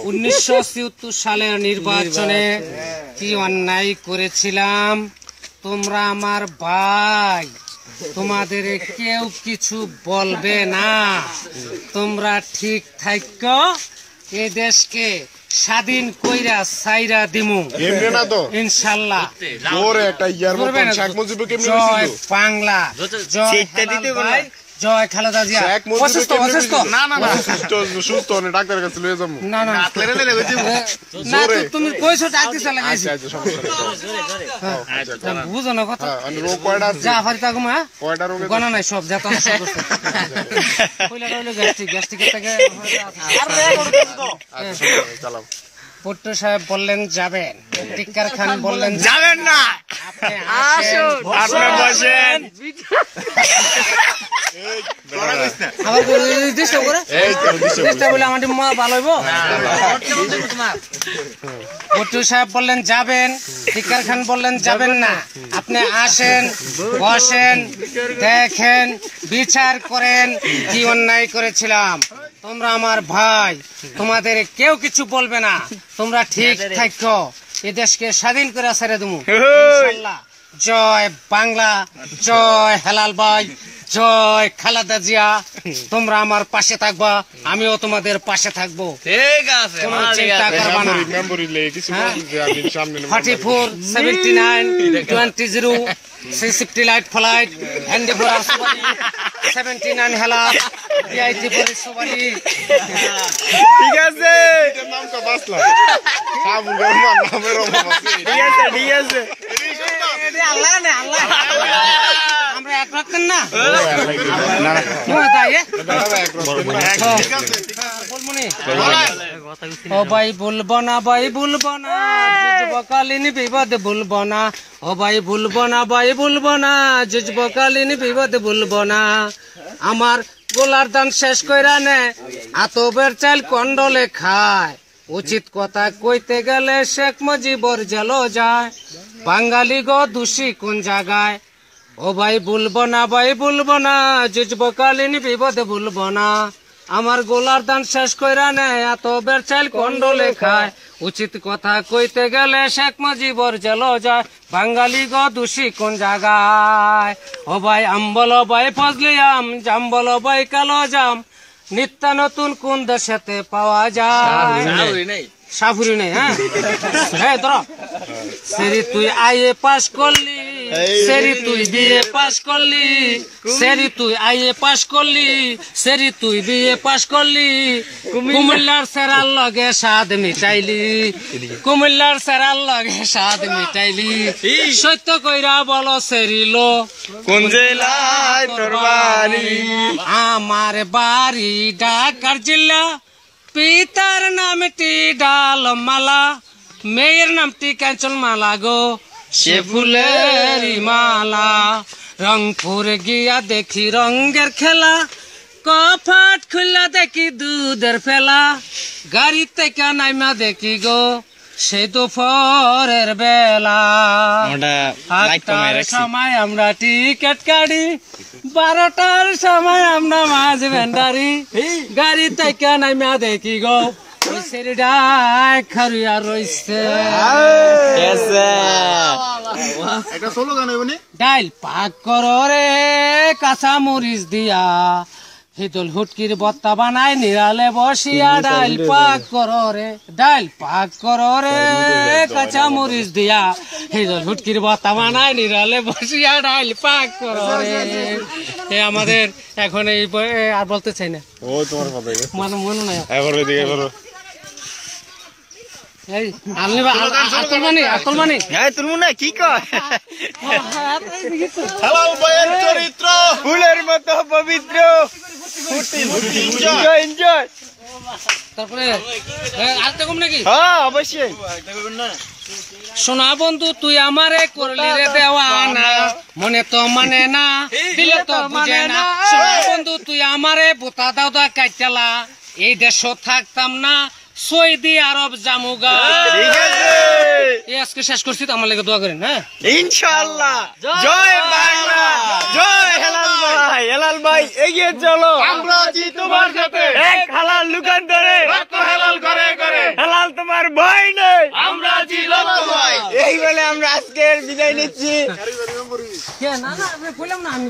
1974 সালের নির্বাচনে কি অন্যায় করেছিলাম তোমরা আমার ভাই, তোমাদের কেউ কিছু বলবে না। তোমরা ঠিক থাকো, এই দেশকে স্বাধীন কইরা সাইরা দিমু ইনশাল্লাহ। জয় বাংলা, জয় ভাই, জয় খালেদা জিয়া। অসুস্থ অসুস্থ না না না সুস্থ না, ডাক্তারের কাছে লয়ে যাবো। না না না তুমি কইছো ডাক্তার লাগাইছি। বুঝো না কথা, রোগ কয়টা আছে? যা ফারি তাকো মা কয়টা রোগ গণনা নাই, সব যত সব করতে কইলা কইলো গ্যাস্ট্রিক থেকে। আর রে করতে আচ্ছা চালাও। পট্টু সাহেব বললেন যাবেন, টিক্কার খান বললেন যাবেন না। আপনি আসুন, আপনি বসেন। পট্টু সাহেব বললেন যাবেন, টিক্কার খান বললেন যাবেন না। আপনি আসেন, বসেন, দেখেন, বিচার করেন কি অন্যায় করেছিলাম। তোমরা আমার ভাই, তোমাদের কেউ কিছু বলবে না। তোমরা ঠিক থাকো, এ দেশকে স্বাধীন করে ছেড়ে দেবো ইনশাআল্লাহ। জয় বাংলা, জয় হেলাল ভাই, জয় খালেদা জিয়া। তোমরা আমার পাশে থাকবা, আমিও তোমাদের পাশে থাকবো। ঠিক আছে, কোনো চিন্তা করবা না। 44 79 20 350 লাইট ফ্লাইট হ্যান্ডি ফর 79 হেলা ডিআইটি ফর সুবারি। ঠিক আছে, এটার নাম কা বাসলা সাবু গরমান নামের নাম আছে। ঠিক আছে ঠিক আছে, এটা আল্লাহ না আল্লাহ, আমরা এক রকম না না না তোমার তাই এক রকম। ঠিক আছে বলমনি ও ভাই ভুলবো না, ভাই ভুলবো না, যুবকালীন বিবাদ ভুলবো না। ও ভাই ভুলবো না, ভাই ভুলবো না, যুবকালীন বিবাদ ভুলবো না। আমার গোলার দান শেষ কইরা নে, আতবের চাল কন্ডলে খায়। উচিত কথা কইতে গেলে শেখ মুজিবর জেল যায়। বাঙালি গো দোষী কোন জায়গায়? ও ভাই ভুলবো না, ভাই ভুলবো না, যুবকালীন বিপদে ভুলবো না। আমার গোলার দান শেষ কইরা নেয়, আতবের চাল কন্ডলে খায়। উচিত কথা কইতে গেলে শেখ মুজিবর জেল যায়। বাঙালি গো দোষী কোন জায়গায়? ও ভাই আম্বল ভাই ফজলি আম, জাম্বল ভাই কালো জাম, নিত্য নতুন কোন দেশেতে পাওয়া যায়? সাফুরি নেই। হ্যাঁ ধর সেরি তুই আইএ পাস করলি, সেরি তুই বিএ পাস করলি, সেরি তুই আইএ পাস করলি, সেরি তুই বিএ পাস করলি। কুমিল্লার সেরার লগে স্বাদ মিটাইলি, কুমিল্লার সেরার লগে স্বাদ মিটাইলি। সত্য কইরা বলো সেরিলো কোন জেলায় তোর বাড়ি? আমার বাড়ি ঢাকার জেলা, পিতার নামটি ডালমালা, মেয়ের নামটি কাঞ্চন মালা গো, সে ফুলের মালা। রংপুর গিয়া দেখি রঙের খেলা, কপাট খুললা দেখি দুধের ফেলা। গাড়ি থেকে নাইমা দেখি গো সে দুপুরের বেলা। 8টার সময় আমরা টিকেট কাটি, 12টার সময় আমরা মাঝ ভেন্ডারি। গাড়ি থেকে নাইমা দেখি গো খারিয়া রইছে। ডাইল পাক করো রে কাঁচা মরিচ দিয়া, হিদুল হুটকির বত্তা বানায় নিরালে বসিয়া। ডাইল পাক করো রে, ডাইল পাক করো রে কাঁচা মরিচ দিয়া, হিদুল হুটকির বত্তা বানায় নিরালে বসিয়া। ডাইল পাক করো রে। আমাদের এখন এই আর বলতে চাই না, মানে মনে নাই। কি কয় চরিত্র ফুলের মতো পবিত্র। তারপরে অবশ্যই সোনা বন্ধু তুই আমারে করলি রে দেওয়ানা, মনে তো মানে না, দিলে তো বুঝে না। সোনা বন্ধু তুই আমারে বোতা দাওদা কাইটালা, এই দেশ থাকতাম না, সৌদি আরব জামুগা। আজকে শেষ করছি, তো আমার লেগে দোয়া করেন। হ্যাঁ ইনশাআল্লাহ। জয় বাংলা, জয় হেলাল ভাই, হেলাল ভাই এগিয়ে চলো, আমরা জিতবো। তোমার সাথে এক হালাল দোকান ধরে রক্ত হালাল করে করে হালাল তোমার ভয় নেই আমরা আছি লক্ষ্যময়। এই বলে আমরা আজকের বিদায় নিচ্ছি। না না আমি বললাম না আমি